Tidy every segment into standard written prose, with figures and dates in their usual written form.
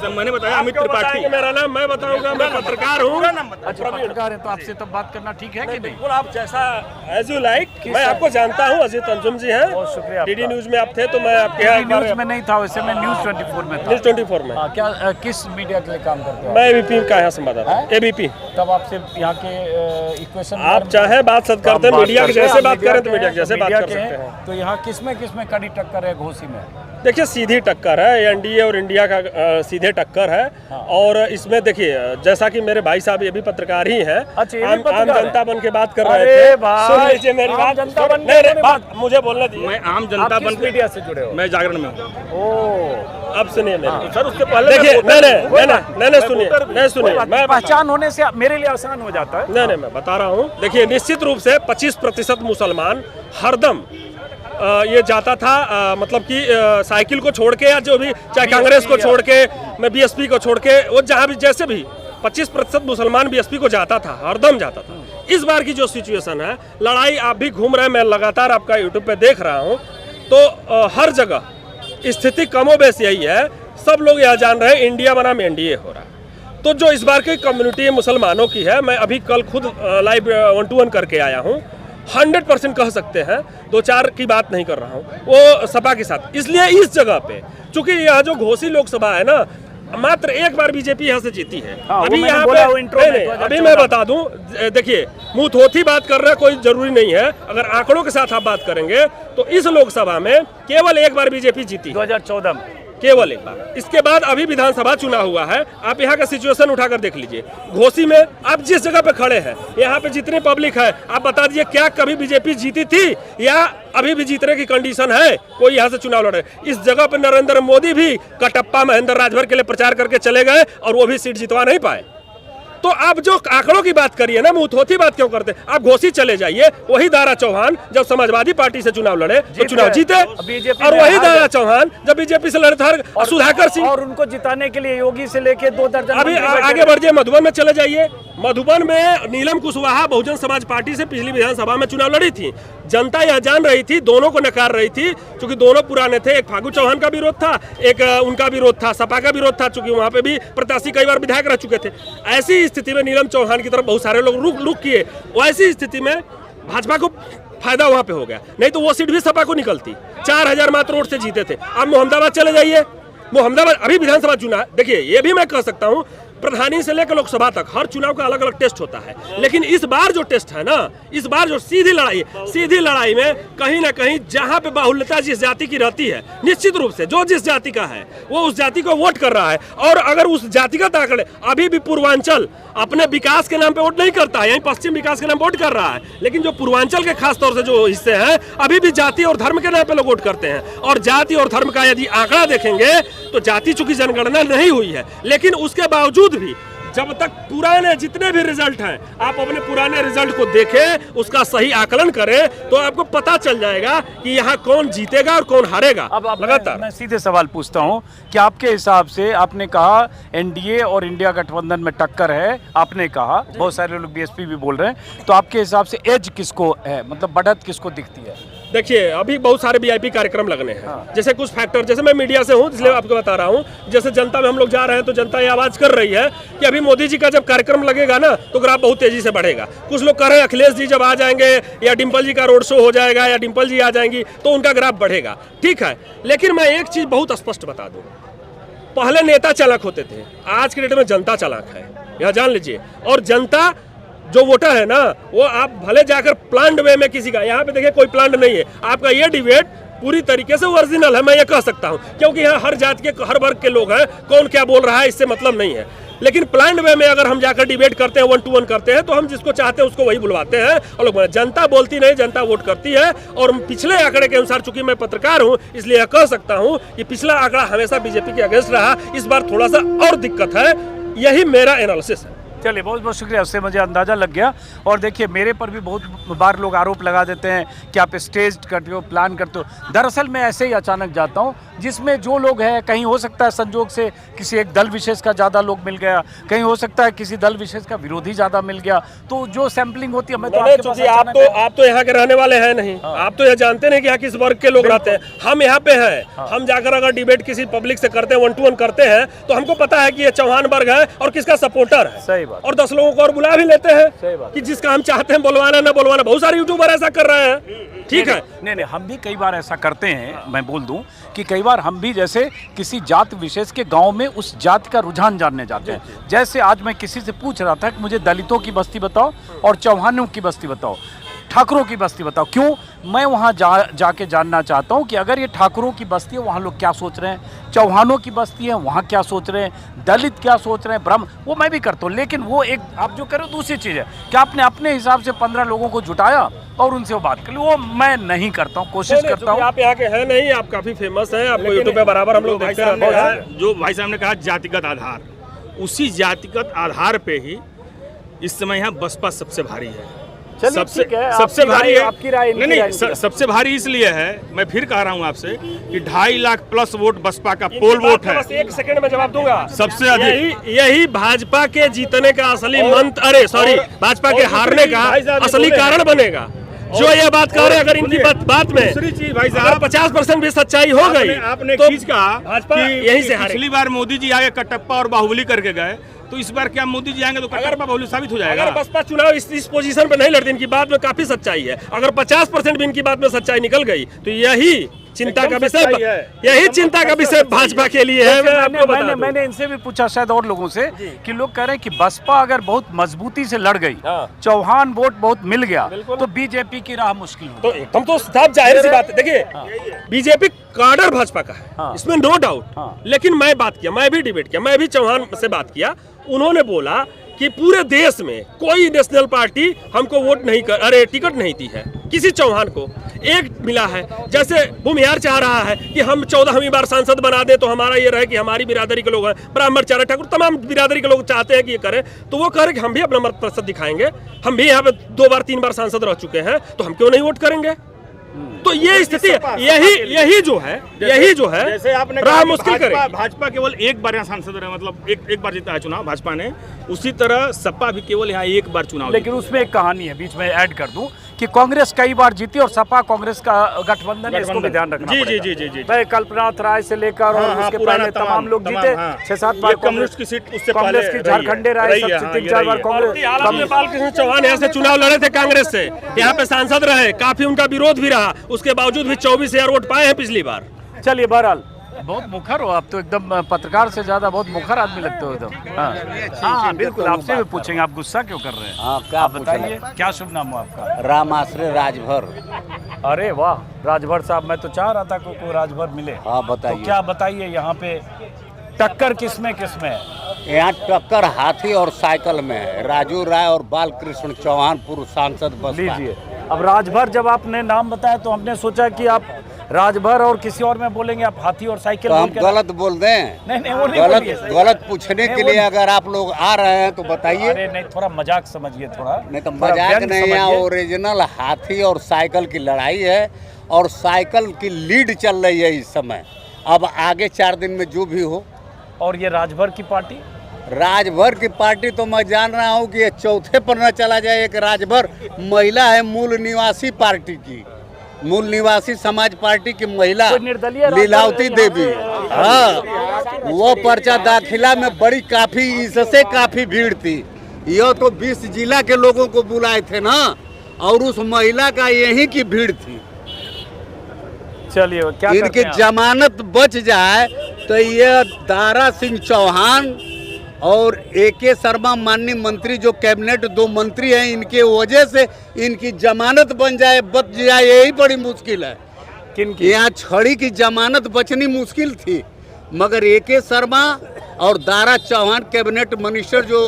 मैंने बताया अमित त्रिपाठी मेरा नाम, मैं बताऊंगा, मैं पत्रकार हूँ। अच्छा, पत्रकार है तो आपसे तो बात करना ठीक है कि नहीं? बिल्कुल, आप जैसा एज यू लाइक। मैं आपको जानता हूँ, अजीत अंजुम जी हैं। बहुत शुक्रिया। डीडी न्यूज में आप थे तो मैं आपके यहाँ न्यूज में नहीं था, वैसे मैं न्यूज 24 में था। न्यूज 24 में। हाँ, क्या किस मीडिया के लिए काम करते हो? मैं एबीपी का यहाँ संवाददाता, एबीपी। तब आपसे यहाँ के इक्वेशन आप चाहे बात सद करते हैं, मीडिया के जैसे बात करें तो मीडिया के जैसे बात कर सकते हैं। तो यहाँ किसमें कड़ी टक्कर है घोसी में? देखिए, सीधी टक्कर है, एनडीए और इंडिया का सीधे टक्कर है। हाँ। और इसमें देखिए, जैसा कि मेरे भाई साहब ये भी पत्रकार ही हैं, अच्छा, ये भी आम पत्रकार जनता है? बन के बात कर अरे रहे थे। भाई, सुन लीजिए मेरी आम बात। जनता बन के नहीं, बात मुझे बोलने दीजिए। मैं आम जनता आप बन किस मीडिया से जुड़े हो? मैं जागरण में हूँ। ओ, अब सुनिए मेरी। सर उससे पहले देखिए, नहीं कोई सुनिए, बात नहीं, पहचान होने से मेरे लिए आसान हो जाता है। नहीं, मैं बता रहा हूँ। देखिए, निश्चित रूप से 25% मुसलमान हरदम ये जाता था, मतलब कि साइकिल को छोड़ के या जो भी, चाहे कांग्रेस को छोड़ के, मैं बीएसपी को छोड़ के, वो जहाँ भी जैसे भी 25% मुसलमान बीएसपी को जाता था, हरदम जाता था। इस बार की जो सिचुएशन है, लड़ाई आप भी घूम रहे हैं, मैं लगातार आपका यूट्यूब पे देख रहा हूँ, तो हर जगह स्थिति कमोबेश यही है। सब लोग यह जान रहे हैं इंडिया बनाम एनडीए हो रहा है। तो जो इस बार की कम्युनिटी मुसलमानों की है, मैं अभी कल खुद लाइव 1-to-1 करके आया हूँ, 100% कह सकते हैं, 2-4 की बात नहीं कर रहा हूँ, वो सपा के साथ। इसलिए इस जगह पे, चूंकि यहाँ जो घोसी लोकसभा है ना, मात्र एक बार बीजेपी यहाँ से जीती है। हाँ, अभी यहाँ बोला वो पे इंट्रो में, नहीं, अभी मैं बता दूं, देखिए, मुंह थोथी बात कर रहा कोई जरूरी नहीं है। अगर आंकड़ों के साथ आप बात करेंगे तो इस लोकसभा में केवल एक बार बीजेपी जीती, 2014 में केवल एक बार। इसके बाद अभी विधानसभा चुनाव हुआ है। आप यहाँ का सिचुएशन उठाकर देख लीजिए। घोसी में आप जिस जगह पे खड़े हैं, यहाँ पे जितनी पब्लिक है, आप बता दीजिए क्या कभी बीजेपी जीती थी या अभी भी जीतने की कंडीशन है कोई यहाँ से चुनाव लड़े? इस जगह पे नरेंद्र मोदी भी कटप्पा महेंद्र राजभर के लिए प्रचार करके चले गए और वो भी सीट जितवा नहीं पाए। तो आप जो आंकड़ों की बात करिए ना, मुंहथोथी बात क्यों करते? आप घोसी चले जाइए, वही दारा चौहान जब समाजवादी पार्टी से चुनाव लड़े तो चुनाव जीते, और वही दारा चौहान जब बीजेपी से लड़े थे सुधाकर सिंह, और उनको जिताने के लिए योगी से लेके 2 दर्जन। अभी आगे बढ़ जाइए, मधुबन में चले जाइए। मधुबन में नीलम कुशवाहा बहुजन समाज पार्टी से पिछली विधानसभा में चुनाव लड़ी थी। जनता यह जान रही थी, दोनों को नकार रही थी, क्योंकि दोनों पुराने थे। एक फागू चौहान का विरोध था, एक उनका विरोध था, सपा का विरोध था, चूंकि वहां पे भी प्रत्याशी कई बार विधायक रह चुके थे। ऐसी स्थिति में नीलम चौहान की तरफ बहुत सारे लोग रुक किए। वैसी स्थिति में भाजपा को फायदा वहां पे हो गया, नहीं तो वो सीट भी सपा को निकलती। 4000 मात्र वोट से जीते थे। अब मोहम्मदाबाद चले जाइए, मोहम्मदाबाद अभी विधानसभा चुनाव, देखिए ये भी मैं कह सकता हूँ, प्रधानी से लेकर लोकसभा तक हर चुनाव का अलग अलग टेस्ट होता है। लेकिन इस बार जो टेस्ट है ना, इस बार जो सीधी लड़ाई में कहीं ना कहीं जहां पे बाहुल्यता जिस जाति की रहती है, निश्चित रूप से जो जिस जाति का है वो उस जाति को वोट कर रहा है। और अगर उस जातिगत आंकड़े, अभी भी पूर्वांचल अपने विकास के नाम पे वोट नहीं करता है, यही पश्चिम विकास के नाम पे वोट कर रहा है। लेकिन जो पूर्वांचल के खास तौर से जो हिस्से हैं, अभी भी जाति और धर्म के नाम पे लोग वोट करते हैं। और जाति और धर्म का यदि आंकड़ा देखेंगे तो जाति चूंकि जनगणना नहीं हुई है, लेकिन उसके बावजूद भी जब तक पुराने जितने भी रिजल्ट हैं, आप अपने पुराने रिजल्ट को देखें, उसका सही आकलन करें, तो आपको पता चल जाएगा कि यहाँ कौन जीतेगा और कौन हारेगा। अब लगातार मैं सीधे सवाल पूछता हूँ कि आपके हिसाब से, आपने कहा एनडीए और इंडिया गठबंधन में टक्कर है, आपने कहा, बहुत सारे लोग बीएसपी भी बोल रहे हैं, तो आपके हिसाब से एज किसको है, मतलब बढ़त किसको दिखती है? देखिए, अभी बहुत सारे वीआईपी कार्यक्रम लगने हैं। हाँ। जैसे कुछ फैक्टर, जैसे मैं मीडिया से हूँ इसलिए आपको बता रहा हूँ, जैसे जनता में हम लोग जा रहे हैं तो जनता ये आवाज कर रही है कि अभी मोदी जी का जब कार्यक्रम लगेगा ना तो ग्राफ बहुत तेजी से बढ़ेगा। कुछ लोग कह रहे हैं अखिलेश जी जब आ जाएंगे या डिम्पल जी का रोड शो हो जाएगा या डिम्पल जी आ जाएंगी तो उनका ग्राफ बढ़ेगा। ठीक है, लेकिन मैं एक चीज बहुत स्पष्ट बता दूं, पहले नेता चालाक होते थे, आज के डेट में जनता चालाक है, यह जान लीजिए। और जनता जो वोटर है ना, वो आप भले जाकर प्लान्ड वे में किसी का, यहाँ पे देखिए कोई प्लान्ड नहीं है, आपका ये डिबेट पूरी तरीके से ओरिजिनल है, मैं ये कह सकता हूँ, क्योंकि यहाँ हर जाति के हर वर्ग के लोग हैं, कौन क्या बोल रहा है इससे मतलब नहीं है। लेकिन प्लान्ड वे में अगर हम जाकर डिबेट करते हैं, 1-to-1 करते हैं, तो हम जिसको चाहते हैं उसको वही बुलवाते हैं और लोग, जनता बोलती नहीं, जनता वोट करती है। और पिछले आंकड़े के अनुसार, चूंकि मैं पत्रकार हूं इसलिए यह कह सकता हूं कि पिछला आंकड़ा हमेशा बीजेपी के अगेंस्ट रहा, इस बार थोड़ा सा और दिक्कत है, यही मेरा एनालिसिस है। चलिए, बहुत बहुत शुक्रिया, उससे मुझे अंदाज़ा लग गया। और देखिए, मेरे पर भी बहुत बार लोग आरोप लगा देते हैं कि आप स्टेज करते हो, प्लान करते हो। दरअसल मैं ऐसे ही अचानक जाता हूँ, जिसमें जो लोग हैं, कहीं हो सकता है संजोग से किसी एक दल विशेष का ज़्यादा लोग मिल गया, कहीं हो सकता है किसी दल विशेष का विरोधी ज़्यादा मिल गया, तो जो सैम्पलिंग होती है मैं तो आपके पास आप तो यहाँ के रहने वाले हैं नहीं, आप तो यह जानते नहीं कि यहाँ किस वर्ग के लोग रहते हैं। हम यहाँ पे हैं, हम जाकर अगर डिबेट किसी पब्लिक से करते हैं, 1-to-1 करते हैं, तो हमको पता है कि ये चौहान वर्ग है और किसका सपोर्टर है। सही बात। और 10 लोगों को और बुला भी लेते हैं। सही बात। कि जिसका हम चाहते हैं बुलवाना ना बुलवाना, बहुत सारे यूट्यूबर ऐसा कर रहे हैं। ठीक है, नहीं, हम भी कई बार ऐसा करते हैं। मैं बोल दूं कि कई बार हम भी जैसे किसी जात विशेष के गांव में उस जात का रुझान जानने जाते हैं। जैसे आज मैं किसी से पूछ रहा था कि मुझे दलितों की बस्ती बताओ और चौहानों की बस्ती बताओ, ठाकुरों की बस्ती बताओ। क्यों? मैं वहाँ जाके जानना चाहता हूँ कि अगर ये ठाकुरों की बस्ती है, वहाँ लोग क्या सोच रहे हैं, चौहानों की बस्ती है, वहाँ क्या सोच रहे हैं, दलित क्या सोच रहे हैं, ब्राह्मण, वो मैं भी करता हूँ। लेकिन वो एक आप जो करो दूसरी चीज़ है कि आपने अपने हिसाब से 15 लोगों को जुटाया और उनसे वो बात कर ली, वो मैं नहीं करता हूँ, कोशिश करता हूँ। आप यहाँ के हैं नहीं, आप काफी फेमस हैं, आपको यूट्यूब पे बराबर हम लोग देखते रहते हैं। जो भाई साहब ने कहा जातिगत आधार, उसी जातिगत आधार पे ही इस समय यहाँ बसपा सबसे भारी है। सबसे भारी है, आपकी राय नहीं, सबसे भारी इसलिए है, मैं फिर कह रहा हूँ आपसे कि 2.5 लाख प्लस वोट बसपा का पोल वोट है। बस 1 सेकंड में जवाब दूंगा। सबसे अधिक यही भाजपा के जीतने का असली मंत्र, अरे सॉरी, भाजपा के हारने का असली कारण बनेगा। जो ये बात कह रहे हैं, अगर इनकी बात में दूसरी चीज भाई साहब 50% भी सच्चाई हो गई, आपने तो चीज कहा भाजपा कि यहीं से हारेगी। पिछली बार मोदी जी आगे कटप्पा और बाहुबली करके गए, तो इस बार क्या मोदी जी आएंगे तो कटप्पा बाहुबली साबित हो जाएगा। अगर बसपा चुनाव इस पोजीशन पे नहीं लड़ती, इनकी बात में काफी सच्चाई है। अगर 50% भी इनकी बात में सच्चाई निकल गई तो यही चिंता का विषय भाजपा के लिए है। मैंने इनसे भी पूछा, शायद और लोगों से, कि लोग कह रहे हैं कि बसपा अगर बहुत मजबूती से लड़ गई, चौहान वोट बहुत मिल गया, तो बीजेपी की राह मुश्किल हो। तो एकदम तो साफ जाहिर सी बात है। देखिए, बीजेपी काडर भाजपा का है, इसमें नो डाउट। लेकिन मैं बात किया, मैं भी डिबेट किया, मैं भी चौहान से बात किया। उन्होंने बोला कि पूरे देश में कोई नेशनल पार्टी हमको वोट नहीं कर, अरे टिकट नहीं दी है, किसी चौहान को एक मिला है। जैसे भूमिहार चाह रहा है कि हम 14वीं बार सांसद बना दे, तो हमारा ये रहे कि हमारी बिरादरी के लोग हैं, ब्राह्मण चारा ठाकुर, तमाम बिरादरी के लोग चाहते हैं कि ये करें। तो वो कह रहे कि हम भी अपना मत प्रतिशत दिखाएंगे, हम भी यहाँ पे 2 बार 3 बार सांसद रह चुके हैं, तो हम क्यों नहीं वोट करेंगे। तो ये स्थिति, यही जो है जैसे आपने राह मुश्किल करेगी। भाजपा केवल एक बार यहाँ सांसद रहे, मतलब एक बार जीता है चुनाव भाजपा ने, उसी तरह सपा भी केवल यहाँ एक बार चुनाव। लेकिन उसमें एक कहानी है, बीच में ऐड कर दूं कि कांग्रेस कई बार जीती और सपा कांग्रेस का गठबंधन है, इसको भी ध्यान रखना पड़ेगा। जी। भाई कल्पनाथ राय से लेकर और उसके पहले तमाम लोग जीते, 6-7 बार कम्युनिस्ट की सीट उससे पहले कांग्रेस की, झारखंडे राय सब 3-4 बार कांग्रेस। बालकृष्ण चौहान यहाँ से चुनाव लड़े थे कांग्रेस से, यहाँ पे सांसद रहे, काफी उनका विरोध भी रहा, उसके बावजूद भी 24,000 वोट पाए हैं पिछली बार। चलिए, बहरहाल बहुत मुखर हो आप तो, एकदम पत्रकार से ज्यादा बहुत मुखर आदमी लगते हो एकदम। हाँ बिल्कुल, आपसे भी पूछेंगे, आप गुस्सा क्यों कर रहे हैं? हाँ, क्या आप बताइए, क्या शुभ नाम हो आपका? राम आश्रय राजभर। अरे वाह, राजभर साहब, मैं तो चाह रहा था को राजभर मिले। हाँ बताइए। तो क्या बताइए, यहाँ पे टक्कर किसमें है? यहाँ टक्कर हाथी और साइकिल में है। राजू राय और बालकृष्ण चौहान पूर्व सांसद बसपा। लीजिए, अब राजभर जब आपने नाम बताया तो हमने सोचा कि आप राजभर और किसी और में बोलेंगे, आप हाथी और साइकिल तो हम गलत बोल दें? नहीं, वो नहीं गलत पूछने के लिए अगर आप लोग आ रहे हैं तो बताइए। अरे नहीं, थोड़ा मजाक समझिए, थोड़ा नहीं तो मजाक नहीं, यहाँ ओरिजिनल हाथी और साइकिल की लड़ाई है और साइकिल की लीड चल रही है इस समय। अब आगे 4 दिन में जो भी हो। और ये राजभर की पार्टी, राजभर की पार्टी तो मैं जान रहा हूँ कि ये चौथे पर न चला जाए। एक राजभर महिला है, मूल निवासी पार्टी की, मूल निवासी समाज पार्टी की महिला लीलावती देवी। हाँ, वो पर्चा दाखिला में बड़ी काफी, इससे काफी भीड़ थी। यह तो 20 जिला के लोगों को बुलाए थे ना, और उस महिला का यही की भीड़ थी। चलिए, क्या इनकी जमानत बच जाए तो ये दारा सिंह चौहान और AK शर्मा माननीय मंत्री, जो कैबिनेट 2 मंत्री हैं, इनके वजह से इनकी जमानत बच जाए, यही बड़ी मुश्किल है। किनकी? यहाँ छड़ी की जमानत बचनी मुश्किल थी, मगर AK शर्मा और दारा चौहान कैबिनेट मिनिस्टर जो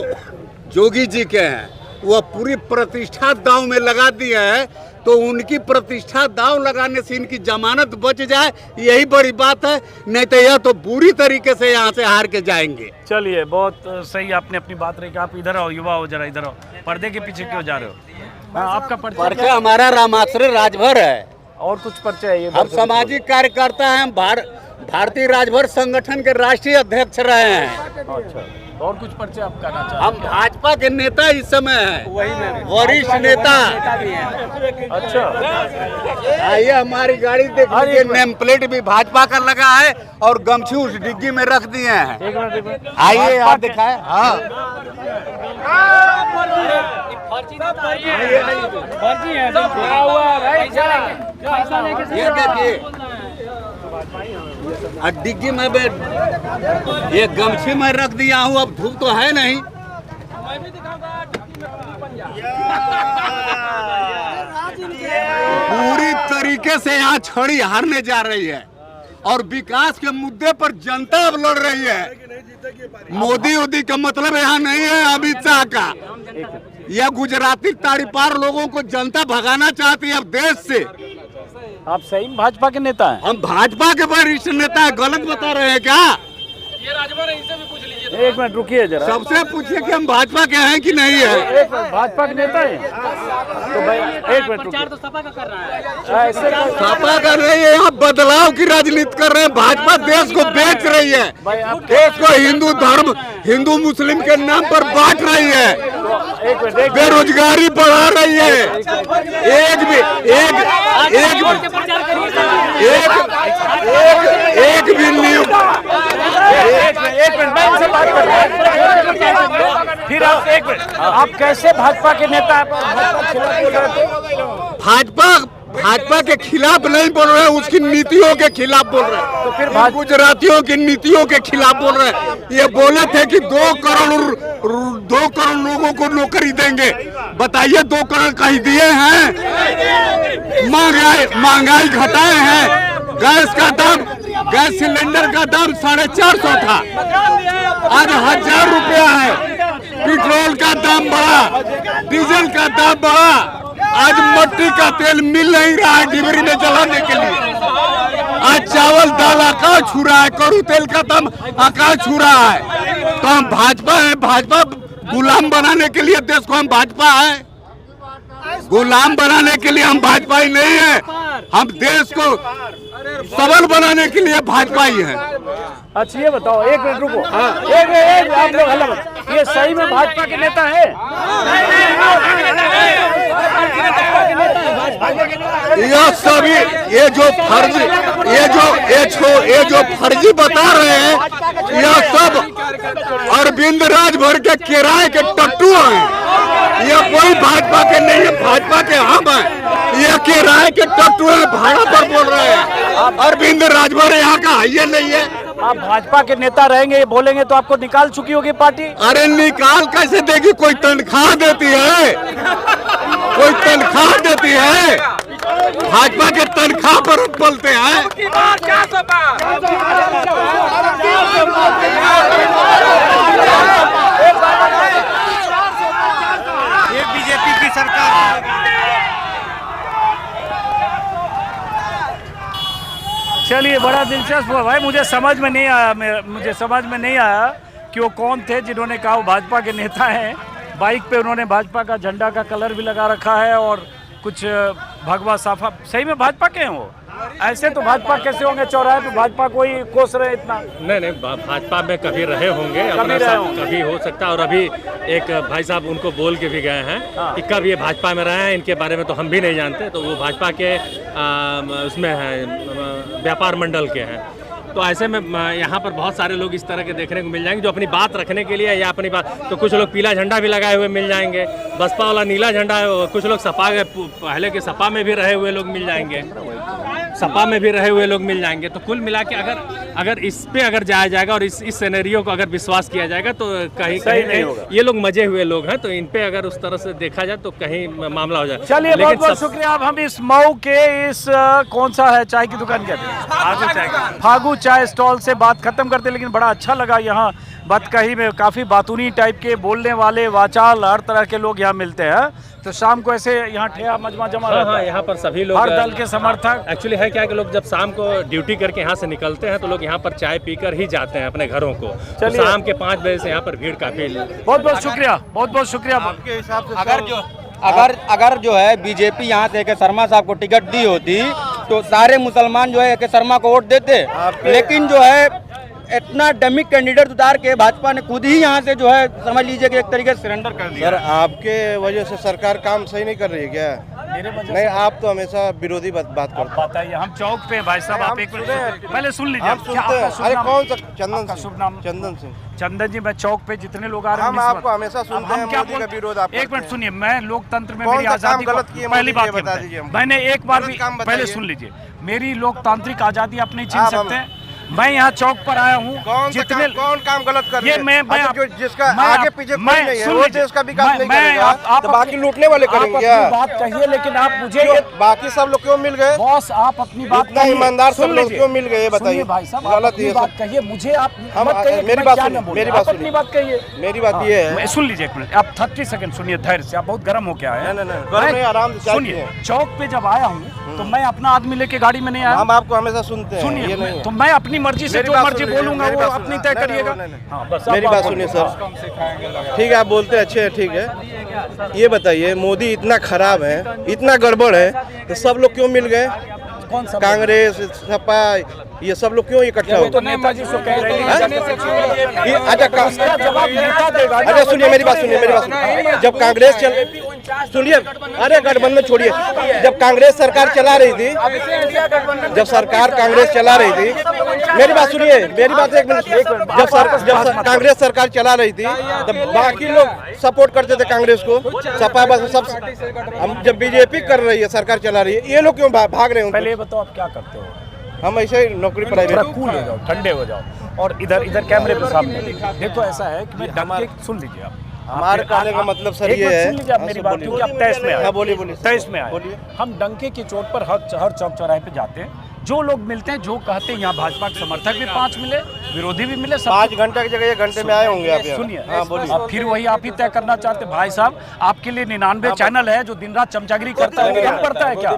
जोगी जी के हैं, वह पूरी प्रतिष्ठा दांव में लगा दिया है तो उनकी प्रतिष्ठा दांव लगाने से इनकी जमानत बच जाए, यही बड़ी बात है। नहीं तो यह तो बुरी तरीके से यहाँ से हार के जाएंगे। चलिए, बहुत सही आपने अपनी बात रखी। आप इधर आओ, युवा हो, जरा इधर आओ। पर्दे के पीछे क्यों जा रहे हो? हाँ, आपका पर्चा हमारा रामाश्रय राजभर है। और कुछ पर्चा है? ये हम सामाजिक कार्यकर्ता हैं, हम भारतीय राजभर संगठन के राष्ट्रीय अध्यक्ष रहे हैं। अच्छा, और कुछ पर्चे आप कहना चाहते हैं? हम भाजपा के नेता इस समय हैं, वरिष्ठ नेता। अच्छा, आइए हमारी गाड़ी देखिए, नेम प्लेट भी भाजपा का लगा है और गमछी उस डिग्गी में रख दिए हैं। एक मिनट, आइए आप दिखाएं। हाँ, ये देखिए, डिग्गी में ये गमछी में रख दिया हूँ। अब धूप तो है नहीं। पूरी तरीके से यहाँ छड़ी हारने जा रही है और विकास के मुद्दे पर जनता अब लड़ रही है। मोदी का मतलब यहाँ नहीं है अमित शाह का। यह गुजराती ताड़ीपार लोगों को जनता भगाना चाहती है अब देश से। आप सही में भाजपा के नेता हैं? हम भाजपा के वरिष्ठ नेता है। गलत बता रहे हैं क्या? ये राजभर है, इनसे भी पूछ लीजिए। एक मिनट रुकिए जरा, सबसे पूछिए कि हम भाजपा के हैं कि नहीं है। एक मिनट, भाजपा के नेता हैं तो भाई एक मिनट रुकिए। तो सपा का कर रहा है, ऐसे सपा कर रही है, यहाँ बदलाव की राजनीति कर रहे हैं। भाजपा देश को बेच रही है, देश को हिंदू धर्म, हिंदू मुस्लिम के नाम पर बांट रही है, बेरोजगारी बढ़ा रही है। एक भी एक मिनट मैं इनसे बात कर रहा हूं। फिर आप एक मिनट, आप कैसे भाजपा के नेता आप भाजपा के खिलाफ नहीं बोल रहे हैं, उसकी नीतियों के खिलाफ बोल रहे हैं। तो फिर गुजरातियों की नीतियों के खिलाफ बोल रहे हैं। ये बोले थे कि 2 करोड़ लोगों को नौकरी देंगे। बताइए 2 करोड़ कहीं दिए हैं? महंगाई घटाए हैं। गैस सिलेंडर का दाम 450 था, आज 1000 रुपया है। पेट्रोल का दाम बढ़ा, डीजल का दाम बढ़ा। आज मट्टी का तेल मिल नहीं रहा है डिबरी में जलाने के लिए। आज चावल दाल आकाश छू रहा है, कड़ू तेल का दाम आकाश छू रहा है। तो हम भाजपा है। भाजपा गुलाम बनाने के लिए देश को हम भाजपा है, गुलाम बनाने के लिए हम भाजपा ही नहीं है। हम देश को सबल बनाने के लिए भाजपा ही है। अच्छा ये बताओ, एक मिनट रुको। एक आप लोग हल्ला मत। ये सही में भाजपा के नेता है? यह सभी ये जो फर्जी बता रहे हैं, यह सब अरविंद राजभर के किराए के टट्टू हैं। यह कोई भाजपा के नहीं है, भाजपा के हम हैं। यह किराए के टट्टू हैं, भाड़ा पर बोल रहे हैं। अरविंद राजभर यहाँ का है नहीं है। आप भाजपा के नेता रहेंगे, ये बोलेंगे तो आपको निकाल चुकी होगी पार्टी? अरे निकाल कैसे देगी? कोई तनख्वाह देती है? कोई तनख्वाह देती है? भाजपा के तनख्वाह पर पलते हैं। ये बीजेपी की सरकार। चलिए, बड़ा दिलचस्प हुआ भाई। मुझे समझ में नहीं आया कि वो कौन थे जिन्होंने कहा वो भाजपा के नेता हैं। बाइक पे उन्होंने भाजपा का झंडा का कलर भी लगा रखा है और कुछ भगवा साफा। सही में भाजपा के हैं वो? ऐसे तो भाजपा कैसे होंगे? चौराहे पे भाजपा को ही कोस रहे इतना। नहीं, भाजपा में कभी रहे होंगे, कभी हो सकता है। और अभी एक भाई साहब उनको बोल के भी गए हैं कि कब ये भाजपा में रहे हैं, इनके बारे में तो हम भी नहीं जानते। तो वो भाजपा के उसमें है, व्यापार मंडल के हैं। तो ऐसे में यहाँ पर बहुत सारे लोग इस तरह के देखने को मिल जाएंगे जो अपनी बात रखने के लिए या अपनी बात। तो कुछ लोग पीला झंडा भी लगाए हुए मिल जाएंगे, बसपा वाला नीला झंडा है। कुछ लोग सपा के पहले के सपा में भी रहे हुए लोग मिल जाएंगे, सपा में भी रहे हुए लोग मिल जाएंगे। तो कुल मिला के अगर इस पे अगर जाया जाएगा और इस सिनेरियो को अगर विश्वास किया जाएगा तो कहीं ये लोग मजे हुए लोग हैं। तो इन पे अगर उस तरह से देखा जाए तो कहीं मामला हो जाए। चलिए, बहुत बहुत शुक्रिया। अब हम इस मऊ के इस कौन सा है चाय की दुकान कहते हैं, फागू चाय स्टॉल से बात खत्म करते हैं। लेकिन बड़ा अच्छा लगा यहाँ बतकही में काफ़ी बातूनी टाइप के बोलने वाले वाचाल हर तरह के लोग यहाँ मिलते हैं। तो शाम को ऐसे यहाँ ठेया मजमा जमा रहता है। हाँ, यहाँ पर सभी लोग हर दल के समर्थक। एक्चुअली है क्या कि लोग जब शाम को ड्यूटी करके यहाँ से निकलते हैं तो लोग यहाँ पर चाय पीकर ही जाते हैं अपने घरों को। तो शाम के 5 बजे से यहाँ पर भीड़ काफी। बहुत बहुत शुक्रिया, बहुत बहुत शुक्रिया। आपके हिसाब से अगर जो है बीजेपी यहाँ से के शर्मा साहब को टिकट दी होती तो सारे मुसलमान जो है के शर्मा को वोट देते, लेकिन जो है इतना डमी कैंडिडेट उतार के भाजपा ने खुद ही यहाँ से जो है समझ लीजिए कि एक तरीके से सरेंडर कर दिया। सर आपके वजह से सरकार काम सही नहीं कर रही है क्या? नहीं, आप तो हमेशा विरोधी बात करते हैं। बताइए, हम चौक पे भाई साहब, आप एक मिनट पहले सुन लीजिए। आप सुनते हैं? अरे कौन सा? चंदन शुभ नाम? चंदन सिंह। चंदन जी, मैं चौक पे जितने लोग आ रहे हैं हम आपको हमेशा सुनते हैं, मोदी का विरोध आप एक मिनट सुनिए, मैं लोकतंत्र में कौन मेरी सा आजादी काम गलत किए पहली बात बता दीजिए हमको। मैंने एक बार भी, गलत काम पहले बताइए। सुन लीजिए, मेरी लोकतांत्रिक आजादी आप नहीं छीन सकते। मैं यहाँ चौक पर आया हूँ, जितने कौन काम गलत कर रहे हैं? मैं जिसका आगे पीछे कोई नहीं है, वो देश का विकास नहीं करेगा, आप तो बाकी लूटने वाले करेंगे क्या? बात कहिए, लेकिन आप मुझे बाकी सब लोग क्यों मिल गए? बॉस, आप अपनी बात इतना ईमानदार सब लोग क्यों मिल गए? बताइए भाई साहब, गलत ये बात कहिए, मुझे आप मत कहिए, मेरी बात सुनिए, मेरी बात अपनी बात कहिए। मेरी बात ये है, सुन लीजिए एक मिनट, आप 30 सेकंड सुनिए धैर्य से, आप बहुत गर्म हो क्या है। नहीं, आराम से सुनिए, चौक पे जब आया हूँ तो मैं अपना आदमी लेके गाड़ी में नहीं आया। हम आपको हमेशा सुनते हैं। सुनिए, तो मैं अपनी मर्जी से जो मर्जी बोलूंगा वो अपनी तय करिएगा। मेरी बात सुनिए सर, ठीक है आप बोलते हैं, अच्छे है, ठीक है। ये बताइए, मोदी इतना खराब है, इतना गड़बड़ है, तो सब लोग क्यों मिल गए? कांग्रेस, सपा, ये सब लोग क्यों इकट्ठा हो? अच्छा सुनिए मेरी बात सुनिए, जब कांग्रेस सुनिए, अरे गठबंधन छोड़िए, जब कांग्रेस सरकार चला रही थी, जब सरकार कांग्रेस चला रही थी, मेरी बात सुनिए, मेरी बात एक मिनट, जब कांग्रेस सरकार चला रही थी तब बाकी लोग सपोर्ट करते थे कांग्रेस को, सपा बस सब। हम जब बीजेपी कर रही है, सरकार चला रही है, ये लोग क्यों भाग रहे हैं? पहले बताओ आप क्या करते हो? हम ऐसे ही नौकरी प्राइवेट। थोड़ा कूल हो जाओ, ठंडे हो जाओ, और इधर कैमरे पे सामने देखो। ऐसा है कि मैं डंके, सुन लीजिए आप, हमारे कहने का मतलब सर ये है, सुन लीजिए आप मेरी बात, क्योंकि आप तेईस में आए। बोलिए 23 में आए। हम डंके की चोट पर हर चौक चौराहे पे जाते हैं, जो लोग मिलते हैं, जो कहते हैं, यहाँ भाजपा के समर्थक भी 5 मिले, विरोधी भी मिले, 5 घंटे की जगह 1 घंटे में आए होंगे आप। सुनिए, अब फिर वही आप ही तय करना चाहते भाई साहब। आपके लिए 99 चैनल है जो दिन रात चमचागिरी करता है, कम पड़ता है क्या?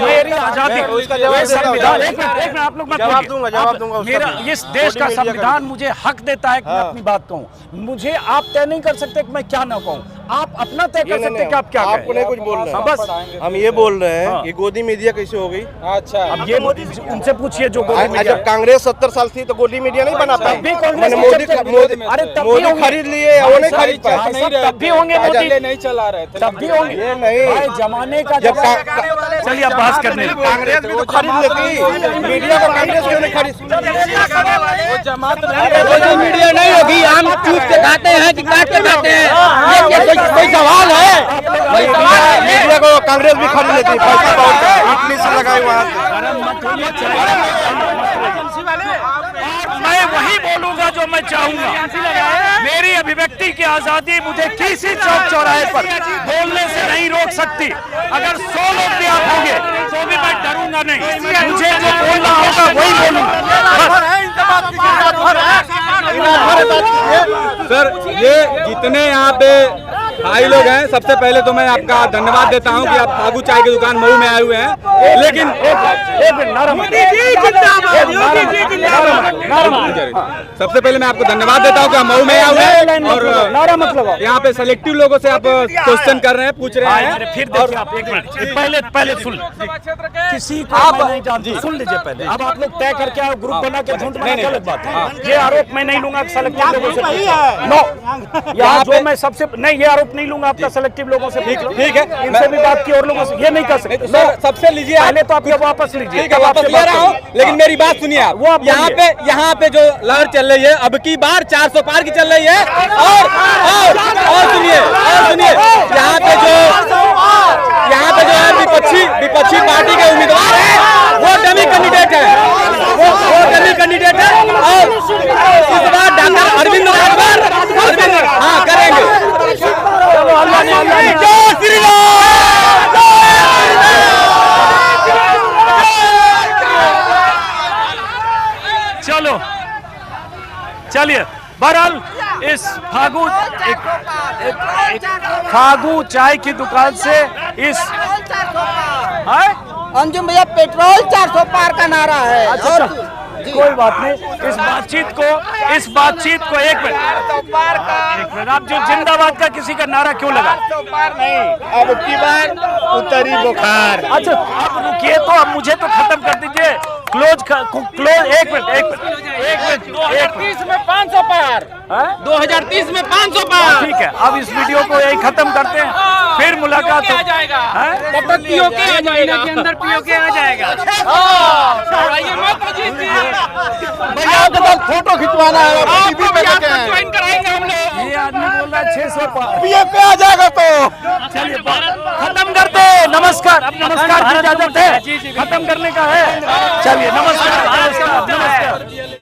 मेरी आजादी, संविधान, एक मिनट आप लोग मत बोलिए, जवाब दूंगा। मेरा इस देश का संविधान मुझे हक देता है कि मैं अपनी बात कहूँ। मुझे आप तय नहीं कर सकते कि मैं क्या ना कहूँ, आप अपना तय कर सकते कि आप क्या कहें। आपको नहीं कुछ बोल रहे हैं, बस हम ये बोल रहे हैं कि गोदी मीडिया कैसे हो गई? अच्छा, अब ये उनसे पूछिए जो जब कांग्रेस 70 साल थी तो गोदी मीडिया नहीं बना पाई। मोदी खरीद लिए, वो नहीं खरीद पाए। तब भी होंगे, मोदी नहीं चला रहे थे, तब भी होंगे। ये नहीं, जमाने का जब चलिए आप बात करने, कांग्रेस भी तो खरीद लेती, मीडिया को कांग्रेस क्यों नहीं खरीद? मीडिया नहीं होगी, हम चूप के खाते हैं कि काट के खाते हैं, कोई सवाल है? मीडिया को कांग्रेस भी खरीद लेती, पैसा बहुत है, इटली से लगाए वहाँ। मैं वही बोलूंगा जो मैं चाहूंगा। मेरी अभिव्यक्ति की आजादी मुझे किसी चौक चौराहे पर बोलने से नहीं रोक सकती। अगर 100 लोग भी आप होंगे तो भी मैं डरूंगा नहीं, मुझे जो बोलना होगा वही बोलूंगा। सर, ये जितने यहाँ पे भाई लोग हैं, सबसे पहले तो मैं आपका धन्यवाद देता हूँ कि आप फागू चाय की दुकान मऊ में आए हुए हैं। लेकिन सबसे पहले मैं आपको धन्यवाद देता हूँ कि आप मऊ में आए हुए हैं और यहाँ पे सेलेक्टिव लोगों से आप क्वेश्चन कर रहे हैं, पूछ रहे हैं। फिर देखिए आप, एक मिनट पहले सुन, किसी को आप नहीं जानते, सुन लीजिए पहले। अब आप लोग तय करके आओ, ग्रुप बना के झुंड बना, गलत बात है। ये आरोप मैं नहीं लूंगा सेलेक्टिव लोगों से। नो, यहाँ जो मैं सबसे नहीं, ये आरोप नहीं लूंगा आपका सेलेक्टिव लोगों से। ठीक है, इनसे भी बात की और लोगों से, ये नहीं कर सकते सर। सबसे लीजिए, पहले तो आप ये वापस लीजिए। ठीक है, वापस ले रहा हूँ, लेकिन मेरी बात सुनिए आप। यहाँ पे जो लहर चल रही है, अब की बार 400 पार की चल रही है। और सुनिए, यहाँ पे जो है विपक्षी पार्टी के उम्मीदवार है, वो डमी कैंडिडेट है, और इस बार डॉक्टर अरविंद हाँ करेंगे। चलिए, बहरहाल इस फागू चाय की दुकान से इस अंजुम भैया पेट्रोल 400 पार का नारा है। अच्छा, कोई बात नहीं, इस बातचीत को एक मिनट, आप जो जिंदाबाद का किसी का नारा क्यों लगा? अब की बार उतरी बुखार। अच्छा, आप रुकिए तो, अब मुझे तो खत्म कर दीजिए। क्लोज, एक मिनट 2030 में 500 पार, 2030 में 500 पार। ठीक है, अब इस वीडियो को यही खत्म करते हैं, फिर मुलाकात हो जाएगा। तब तक पीओके आ जाएगा, के अंदर पीओके आ जाएगा। भैया के साथ फोटो खिंचवाना है, टीवी पे देखे हैं। ज्वाइन कराएंगे हम लोग। ये आदमी बोल रहा है 600 पार। पे आ जाएगा तो चलिए, खत्म करते। नमस्कार, अब नमस्कार की इजाजत है, खत्म करने का है। चलिए, नमस्कार।